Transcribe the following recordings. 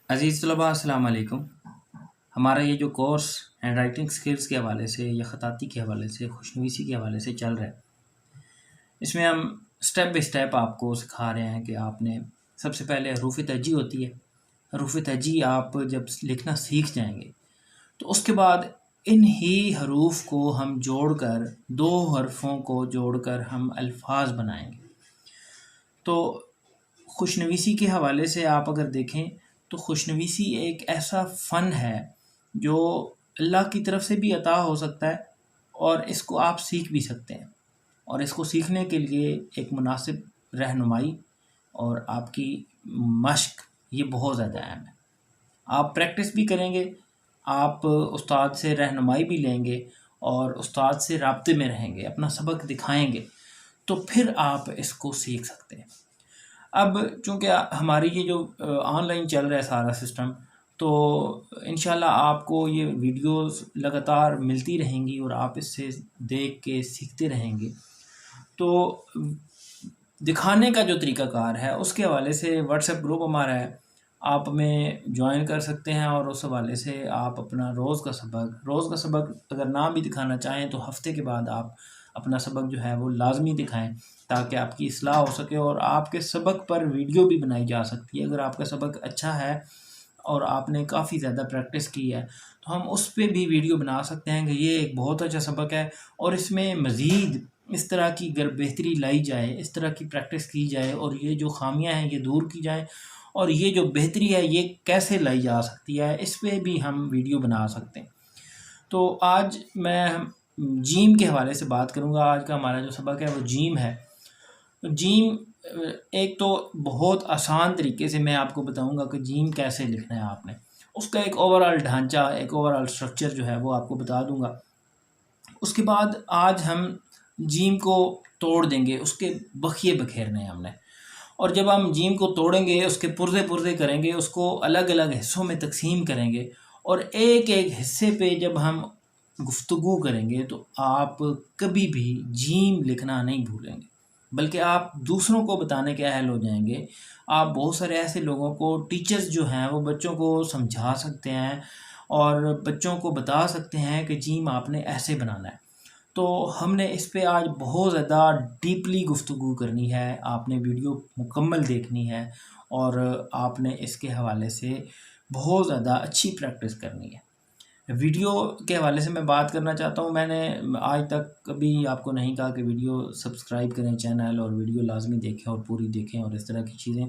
अज़ीज़ तलबा अस्सलाम वालेकुम। हमारा ये जो कोर्स हैंड राइटिंग स्किल्स के हवाले से या ख़ताती के हवाले से खुशनवीसी के हवाले से चल रहा है, इसमें हम स्टेप बाई स्टेप आपको सिखा रहे हैं कि आपने सबसे पहले हरूफ तहजी होती है। हरूफ तहजी आप जब लिखना सीख जाएंगे तो उसके बाद इन ही हरूफ को हम जोड़कर दो हरफों को जोड़कर हम अल्फाज बनाएंगे। तो खुशनवीसी के हवाले से आप अगर देखें तो खुशनवीसी एक ऐसा फ़न है जो अल्लाह की तरफ से भी अता हो सकता है और इसको आप सीख भी सकते हैं। और इसको सीखने के लिए एक मुनासिब रहनुमाई और आपकी मश्क ये बहुत ज़्यादा अहम है। आप प्रैक्टिस भी करेंगे, आप उस्ताद से रहनुमाई भी लेंगे और उस्ताद से राब्ते में रहेंगे, अपना सबक दिखाएंगे, तो फिर आप इसको सीख सकते हैं। अब चूँकि हमारी ये जो ऑनलाइन चल रहा है सारा सिस्टम, तो इंशाल्लाह आपको ये वीडियोस लगातार मिलती रहेंगी और आप इससे देख के सीखते रहेंगे। तो दिखाने का जो तरीक़ाकार है उसके हवाले से व्हाट्सएप ग्रुप हमारा है, आप हमें ज्वाइन कर सकते हैं और उस हवाले से आप अपना रोज़ का सबक अगर ना भी दिखाना चाहें तो हफ़्ते के बाद आप अपना सबक जो है वो लाज़मी दिखाएं ताकि आपकी इस्लाह हो सके और आपके सबक पर वीडियो भी बनाई जा सकती है। अगर आपका सबक अच्छा है और आपने काफ़ी ज़्यादा प्रैक्टिस की है तो हम उस पे भी वीडियो बना सकते हैं कि ये एक बहुत अच्छा सबक है और इसमें मज़ीद इस तरह की अगर बेहतरी लाई जाए, इस तरह की प्रैक्टिस की जाए और ये जो ख़ामियाँ हैं ये दूर की जाए और ये जो बेहतरी है ये कैसे लाई जा सकती है, इस पे भी हम वीडियो बना सकते हैं। तो आज मैं जीम के हवाले से बात करूँगा। आज का हमारा जो सबक है वो जीम है। तो जीम एक तो बहुत आसान तरीके से मैं आपको बताऊंगा कि जीम कैसे लिखना है आपने, उसका एक ओवरऑल ढांचा, एक ओवरऑल स्ट्रक्चर जो है वो आपको बता दूंगा। उसके बाद आज हम जीम को तोड़ देंगे, उसके बखिए बखेरने हैं हमने। और जब हम जीम को तोड़ेंगे, उसके पुर्जे पुर्जे करेंगे, उसको अलग अलग हिस्सों में तकसीम करेंगे और एक एक हिस्से पे जब हम गुफ्तगू करेंगे तो आप कभी भी जीम लिखना नहीं भूलेंगे, बल्कि आप दूसरों को बताने के अहल हो जाएंगे। आप बहुत सारे ऐसे लोगों को, टीचर्स जो हैं वो बच्चों को समझा सकते हैं और बच्चों को बता सकते हैं कि जीम आपने ऐसे बनाना है। तो हमने इस पे आज बहुत ज़्यादा डीपली गुफ्तगू करनी है, आपने वीडियो मुकम्मल देखनी है और आपने इसके हवाले से बहुत ज़्यादा अच्छी प्रैक्टिस करनी है। वीडियो के हवाले से मैं बात करना चाहता हूँ, मैंने आज तक कभी आपको नहीं कहा कि वीडियो सब्सक्राइब करें चैनल और वीडियो लाजमी देखें और पूरी देखें और इस तरह की चीज़ें।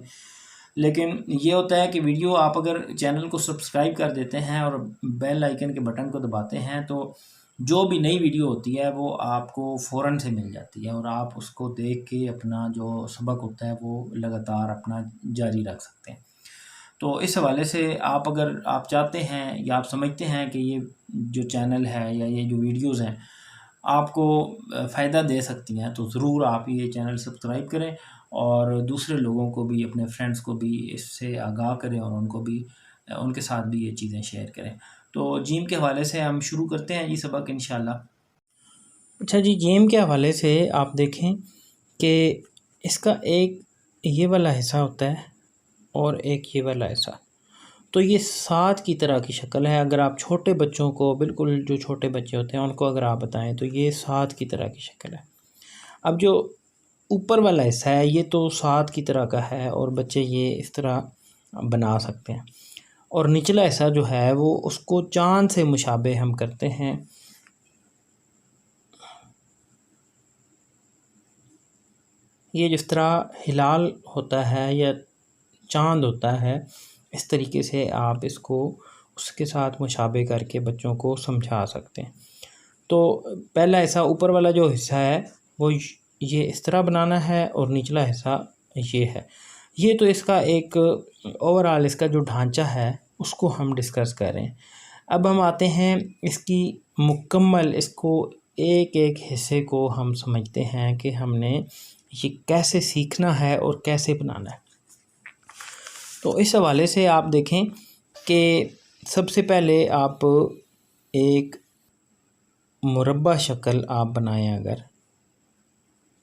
लेकिन ये होता है कि वीडियो आप अगर चैनल को सब्सक्राइब कर देते हैं और बेल आइकन के बटन को दबाते हैं तो जो भी नई वीडियो होती है वो आपको फ़ौरन से मिल जाती है और आप उसको देख के अपना जो सबक होता है वो लगातार अपना जारी रख सकते हैं। तो इस हवाले से आप अगर आप चाहते हैं या आप समझते हैं कि ये जो चैनल है या ये जो वीडियोज़ हैं आपको फ़ायदा दे सकती हैं, तो ज़रूर आप ये चैनल सब्सक्राइब करें और दूसरे लोगों को भी, अपने फ्रेंड्स को भी इससे आगाह करें और उनको भी उनके साथ भी ये चीज़ें शेयर करें। तो जिम के हवाले से हम शुरू करते हैं जी सबक इंशाल्लाह। अच्छा जी, जिम के हवाले से आप देखें कि इसका एक ये वाला हिस्सा होता है और एक ये वाला हिस्सा, तो ये 7 की तरह की शक्ल है। अगर आप छोटे बच्चों को, बिल्कुल जो छोटे बच्चे होते हैं उनको अगर आप बताएं तो ये 7 की तरह की शक्ल है। अब जो ऊपर वाला हिस्सा है ये तो 7 की तरह का है और बच्चे ये इस तरह बना सकते हैं और निचला हिस्सा जो है वो उसको चाँद से मुशाबे हम करते हैं। ये जिस तरह हिलाल होता है या चाँद होता है, इस तरीके से आप इसको उसके साथ मुशाबे करके बच्चों को समझा सकते हैं। तो पहला हिस्सा, ऊपर वाला जो हिस्सा है वो ये इस तरह बनाना है और निचला हिस्सा ये है। ये तो इसका एक ओवरऑल इसका जो ढांचा है उसको हम डिस्कस कर रहे हैं। अब हम आते हैं इसकी मुकम्मल, इसको एक एक हिस्से को हम समझते हैं कि हमने ये कैसे सीखना है और कैसे बनाना है। तो इस हवाले से आप देखें कि सबसे पहले आप एक मुरब्बा शक्ल आप बनाएं अगर,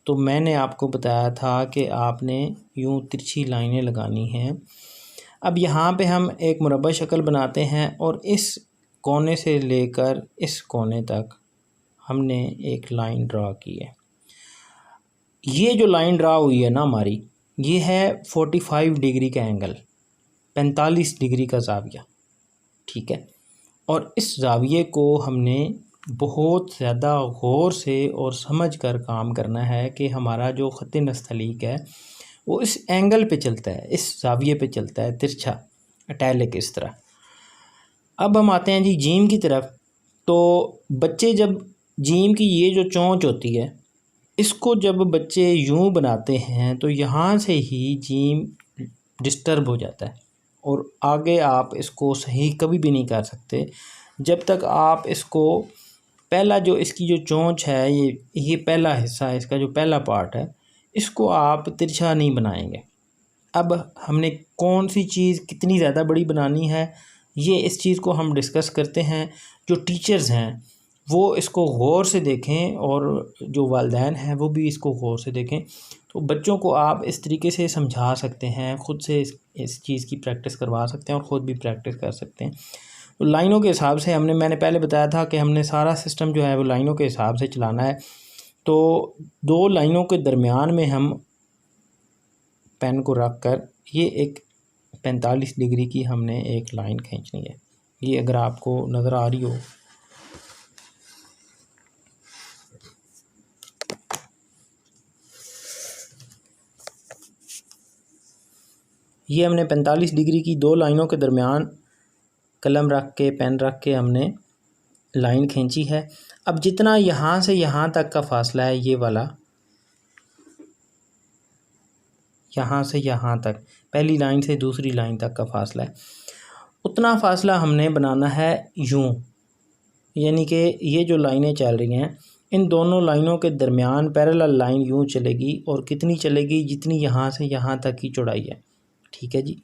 तो मैंने आपको बताया था कि आपने यूँ तिरछी लाइनें लगानी हैं। अब यहाँ पे हम एक मुरब्बा शक्ल बनाते हैं और इस कोने से लेकर इस कोने तक हमने एक लाइन ड्रा की है। ये जो लाइन ड्रा हुई है ना हमारी, ये है 45 डिग्री का एंगल, 45 डिग्री का ज़ाविया, ठीक है। और इस ज़ाविये को हमने बहुत ज़्यादा गौर से और समझ कर काम करना है कि हमारा जो ख़त्ते नस्तलीक है वो इस एंगल पे चलता है, इस ज़ाविये पे चलता है, तिरछा अटैलिक इस तरह। अब हम आते हैं जी जीम की तरफ। तो बच्चे जब जीम की ये जो चोंच होती है, इसको जब बच्चे यूं बनाते हैं तो यहाँ से ही जीम डिस्टर्ब हो जाता है और आगे आप इसको सही कभी भी नहीं कर सकते जब तक आप इसको पहला जो इसकी जो चोंच है, ये पहला हिस्सा है, इसका जो पहला पार्ट है, इसको आप तिरछा नहीं बनाएंगे। अब हमने कौन सी चीज़ कितनी ज़्यादा बड़ी बनानी है, ये इस चीज़ को हम डिस्कस करते हैं। जो टीचर्स हैं वो इसको गौर से देखें और जो वालिदैन हैं वो भी इसको गौर से देखें। तो बच्चों को आप इस तरीके से समझा सकते हैं, ख़ुद से इस चीज़ की प्रैक्टिस करवा सकते हैं और ख़ुद भी प्रैक्टिस कर सकते हैं। तो लाइनों के हिसाब से मैंने पहले बताया था कि हमने सारा सिस्टम जो है वो लाइनों के हिसाब से चलाना है। तो 2 लाइनों के दरमियान में हम पेन को रख कर ये एक 45 डिग्री की हमने एक लाइन खींचनी है। ये अगर आपको नज़र आ रही हो, ये हमने 45 डिग्री की 2 लाइनों के दरमियान कलम रख के, पेन रख के हमने लाइन खींची है। अब जितना यहाँ से यहाँ तक का फासला है, ये वाला यहाँ से यहाँ तक, पहली लाइन से दूसरी लाइन तक का फासला है, उतना फासला हमने बनाना है यूं। यानी कि ये जो लाइनें चल रही हैं, इन दोनों लाइनों के दरमियान पैरेलल लाइन यूं चलेगी और कितनी चलेगी, जितनी यहाँ से यहाँ तक की चौड़ाई है, ठीक है जी।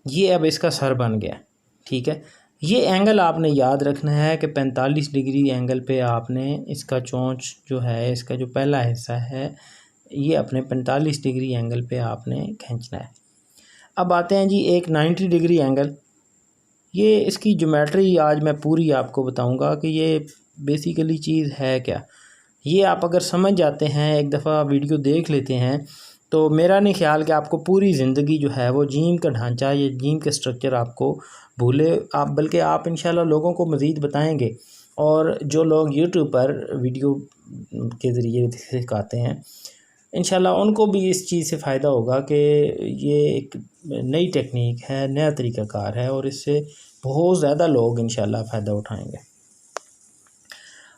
ये अब इसका सर बन गया, ठीक है। ये एंगल आपने याद रखना है कि 45 डिग्री एंगल पे आपने इसका चोंच जो है, इसका जो पहला हिस्सा है, ये अपने 45 डिग्री एंगल पे आपने खींचना है। अब आते हैं जी एक 90 डिग्री एंगल। ये इसकी ज्योमेट्री आज मैं पूरी आपको बताऊंगा कि ये बेसिकली चीज़ है क्या। ये आप अगर समझ जाते हैं, एक दफ़ा वीडियो देख लेते हैं, तो मेरा नहीं ख्याल कि आपको पूरी ज़िंदगी जो है वो जीम का ढांचा या जीम के स्ट्रक्चर आपको भूले आप, बल्कि आप इंशाल्लाह लोगों को मज़ीद बताएंगे। और जो लोग यूट्यूब पर वीडियो के ज़रिए सिखाते हैं, इंशाल्लाह उनको भी इस चीज़ से फ़ायदा होगा कि ये एक नई टेक्निक है, नया तरीक़ाकार है और इससे बहुत ज़्यादा लोग इंशाल्लाह फ़ायदा उठाएंगे।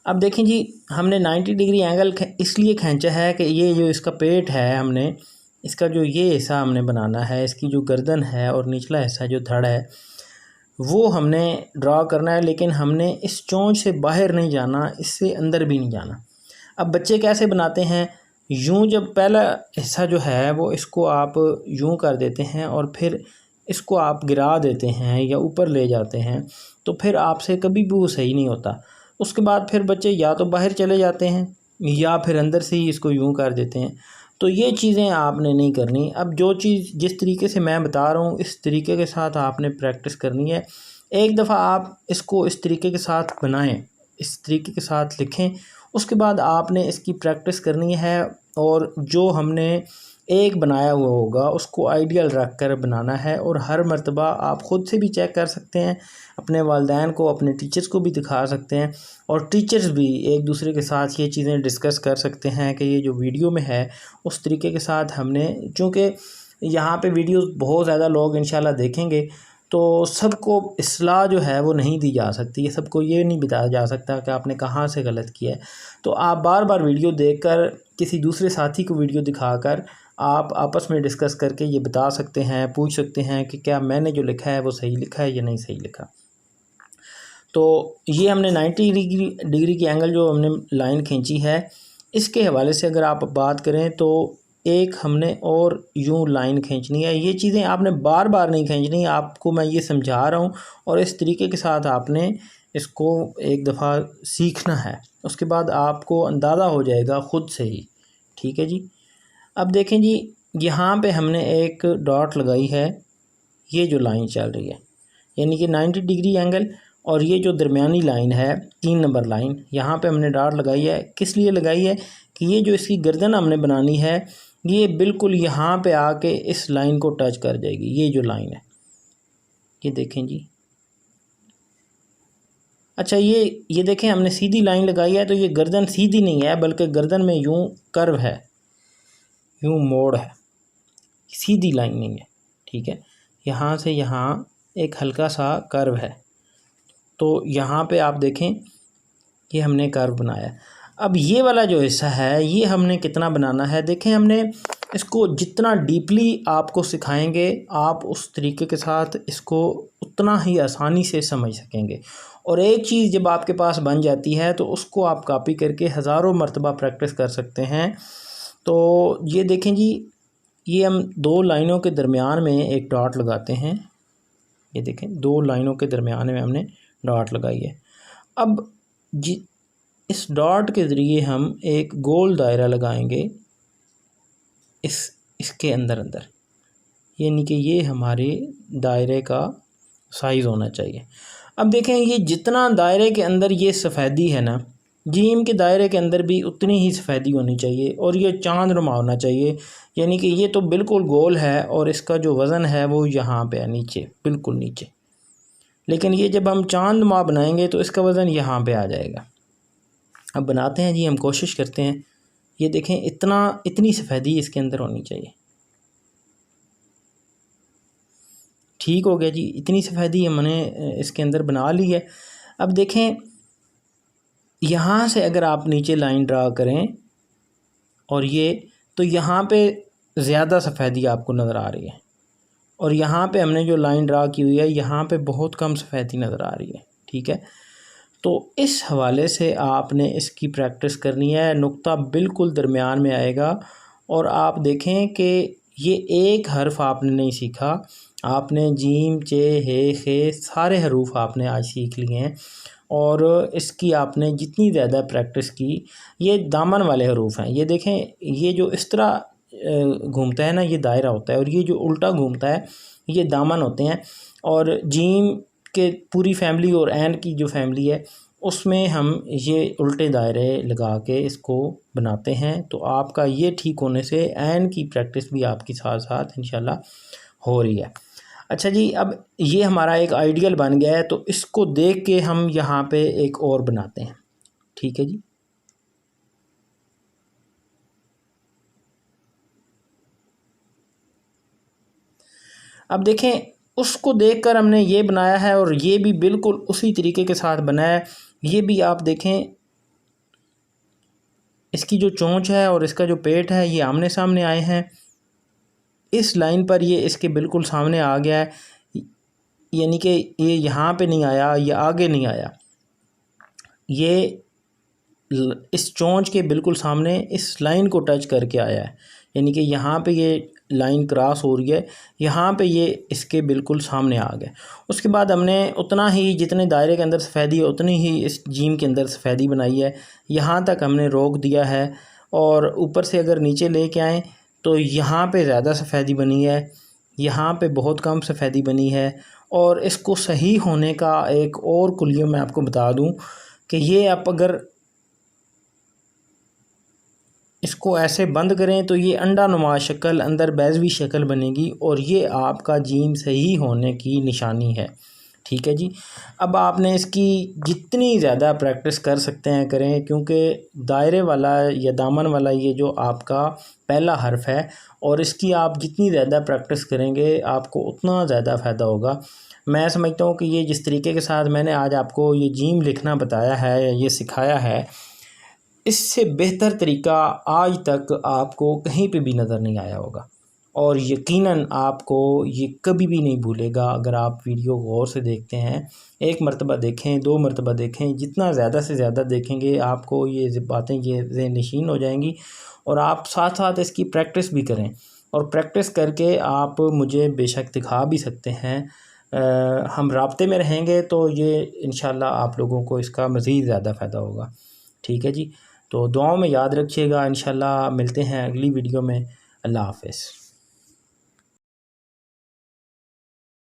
अब देखें जी, हमने 90 डिग्री एंगल इसलिए खींचा है कि ये जो इसका पेट है, हमने इसका जो ये हिस्सा हमने बनाना है, इसकी जो गर्दन है और निचला हिस्सा जो धड़ है, वो हमने ड्रा करना है। लेकिन हमने इस चोंच से बाहर नहीं जाना, इससे अंदर भी नहीं जाना। अब बच्चे कैसे बनाते हैं, यूं जब पहला हिस्सा जो है वो इसको आप यूं कर देते हैं और फिर इसको आप गिरा देते हैं या ऊपर ले जाते हैं, तो फिर आपसे कभी भी वो सही नहीं होता। उसके बाद फिर बच्चे या तो बाहर चले जाते हैं या फिर अंदर से ही इसको यूं कर देते हैं। तो ये चीज़ें आपने नहीं करनी। अब जो चीज़ जिस तरीके से मैं बता रहा हूँ, इस तरीके के साथ आपने प्रैक्टिस करनी है। एक दफ़ा आप इसको इस तरीके के साथ बनाएं, इस तरीके के साथ लिखें, उसके बाद आपने इसकी प्रैक्टिस करनी है। और जो हमने एक बनाया हुआ होगा उसको आइडियल रख कर बनाना है। और हर मर्तबा आप ख़ुद से भी चेक कर सकते हैं, अपने वालिदैन को, अपने टीचर्स को भी दिखा सकते हैं और टीचर्स भी एक दूसरे के साथ ये चीज़ें डिस्कस कर सकते हैं कि ये जो वीडियो में है उस तरीके के साथ हमने, चूँकि यहाँ पे वीडियोस बहुत ज़्यादा लोग इंशाल्लाह देखेंगे, तो सबको इस्लाह जो है वो नहीं दी जा सकती है, सबको ये नहीं बताया जा सकता कि आपने कहाँ से गलत किया है। तो आप बार बार वीडियो देखकर, किसी दूसरे साथी को वीडियो दिखाकर आप आपस में डिस्कस करके ये बता सकते हैं, पूछ सकते हैं कि क्या मैंने जो लिखा है वो सही लिखा है या नहीं सही लिखा। तो ये हमने 90 डिग्री की एंगल जो हमने लाइन खींची है, इसके हवाले से अगर आप बात करें तो एक हमने और यूं लाइन खींचनी है। ये चीज़ें आपने बार बार नहीं खींचनी, आपको मैं ये समझा रहा हूँ और इस तरीके के साथ आपने इसको एक दफ़ा सीखना है, उसके बाद आपको अंदाज़ा हो जाएगा ख़ुद से ही, ठीक है जी। अब देखें जी, यहाँ पे हमने एक डॉट लगाई है, ये जो लाइन चल रही है यानी कि 90 डिग्री एंगल, और ये जो दरमियानी लाइन है 3 नंबर लाइन, यहाँ पे हमने डॉट लगाई है। किस लिए लगाई है कि ये जो इसकी गर्दन हमने बनानी है ये बिल्कुल यहाँ पे आके इस लाइन को टच कर जाएगी। ये जो लाइन है ये देखें जी। अच्छा, ये देखें हमने सीधी लाइन लगाई है, तो ये गर्दन सीधी नहीं है बल्कि गर्दन में यूं कर्व है, यूं मोड़ है, सीधी लाइन नहीं है। ठीक है, यहाँ से यहाँ एक हल्का सा कर्व है, तो यहाँ पे आप देखें ये हमने कर्व बनाया। अब ये वाला जो हिस्सा है ये हमने कितना बनाना है, देखें हमने इसको जितना डीपली आपको सिखाएंगे आप उस तरीके के साथ इसको उतना ही आसानी से समझ सकेंगे। और एक चीज़ जब आपके पास बन जाती है तो उसको आप कॉपी करके हज़ारों मरतबा प्रैक्टिस कर सकते हैं। तो ये देखें जी, ये हम 2 लाइनों के दरमियान में एक डॉट लगाते हैं। ये देखें 2 लाइनों के दरमियान में हमने डॉट लगाई है। अब जी इस डॉट के ज़रिए हम एक गोल दायरा लगाएंगे इसके अंदर, यानी कि ये हमारे दायरे का साइज़ होना चाहिए। अब देखें ये जितना दायरे के अंदर ये सफ़ेदी है ना, जीम के दायरे के अंदर भी उतनी ही सफ़ेदी होनी चाहिए, और ये चांदनुमा होना चाहिए, यानी कि ये तो बिल्कुल गोल है और इसका जो वज़न है वो यहाँ पे है नीचे, बिल्कुल नीचे। लेकिन ये जब हम चांदनुमा बनाएंगे तो इसका वज़न यहाँ पे आ जाएगा। अब बनाते हैं जी, हम कोशिश करते हैं। ये देखें इतनी सफ़ेदी इसके अंदर होनी चाहिए। ठीक हो गया जी, इतनी सफ़ेदी हमने इसके अंदर बना ली है। अब देखें यहाँ से अगर आप नीचे लाइन ड्रा करें और ये, तो यहाँ पे ज़्यादा सफ़ेदी आपको नज़र आ रही है, और यहाँ पे हमने जो लाइन ड्रा की हुई है यहाँ पे बहुत कम सफ़ेदी नज़र आ रही है। ठीक है, तो इस हवाले से आपने इसकी प्रैक्टिस करनी है। नुक्ता बिल्कुल दरमियान में आएगा, और आप देखें कि ये एक हर्फ आपने नहीं सीखा, आपने जीम चे हे खे सारे हरूफ आपने आज सीख लिए हैं, और इसकी आपने जितनी ज़्यादा प्रैक्टिस की, ये दामन वाले हरूफ हैं। ये देखें ये जो इस तरह घूमता है ना ये दायरा होता है, और ये जो उल्टा घूमता है ये दामन होते हैं। और जीम के पूरी फैमिली और ऐन की जो फैमिली है उसमें हम ये उल्टे दायरे लगा के इसको बनाते हैं। तो आपका ये ठीक होने से ऐन की प्रैक्टिस भी आपकी साथ साथ इंशाल्लाह हो रही है। अच्छा जी, अब ये हमारा एक आइडियल बन गया है, तो इसको देख के हम यहाँ पे एक और बनाते हैं। ठीक है जी, अब देखें उसको देखकर हमने ये बनाया है, और ये भी बिल्कुल उसी तरीके के साथ बनाया है। ये भी आप देखें इसकी जो चोंच है और इसका जो पेट है ये आमने सामने आए हैं। इस लाइन पर ये इसके बिल्कुल सामने आ गया है, यानी कि ये यहाँ पे नहीं आया, ये आगे नहीं आया, ये इस चोंच के बिल्कुल सामने इस लाइन को टच करके आया है, यानी कि यहाँ पे ये लाइन क्रॉस हो रही है, यहाँ पे ये इसके बिल्कुल सामने आ गया। उसके बाद हमने उतना ही जितने दायरे के अंदर सफ़ेदी है उतनी ही इस जीम के अंदर सफ़ेदी बनाई है। यहाँ तक हमने रोक दिया है, और ऊपर से अगर नीचे लेके आएँ तो यहाँ पे ज़्यादा सफ़ेदी बनी है, यहाँ पे बहुत कम सफ़ेदी बनी है। और इसको सही होने का एक और कुलिया मैं आपको बता दूँ कि ये आप अगर इसको ऐसे बंद करें तो ये अंडा नुमा शक्ल, अंदर बैज़वी शक्ल बनेगी, और ये आपका जीम सही होने की निशानी है। ठीक है जी, अब आपने इसकी जितनी ज़्यादा प्रैक्टिस कर सकते हैं करें, क्योंकि दायरे वाला या दामन वाला ये जो आपका पहला हर्फ है, और इसकी आप जितनी ज़्यादा प्रैक्टिस करेंगे आपको उतना ज़्यादा फ़ायदा होगा। मैं समझता हूँ कि ये जिस तरीके के साथ मैंने आज आपको ये जीम लिखना बताया है या ये सिखाया है, इससे बेहतर तरीका आज तक आपको कहीं पे भी नज़र नहीं आया होगा, और यकीनन आपको ये कभी भी नहीं भूलेगा अगर आप वीडियो गौर से देखते हैं। एक मरतबा देखें, 2 मरतबा देखें, जितना ज़्यादा से ज़्यादा देखेंगे आपको ये बातें ये ज़हन नशीन हो जाएंगी, और आप साथ साथ इसकी प्रैक्टिस भी करें, और प्रैक्टिस करके आप मुझे बेशक दिखा भी सकते हैं। हम राब्ते में रहेंगे तो ये इंशाल्लाह आप लोगों को इसका मज़ीद ज़्यादा फ़ायदा होगा। ठीक है जी, तो दुआओं में याद रखिएगा। इंशाल्लाह मिलते हैं अगली वीडियो में। अल्लाह हाफ़िज़।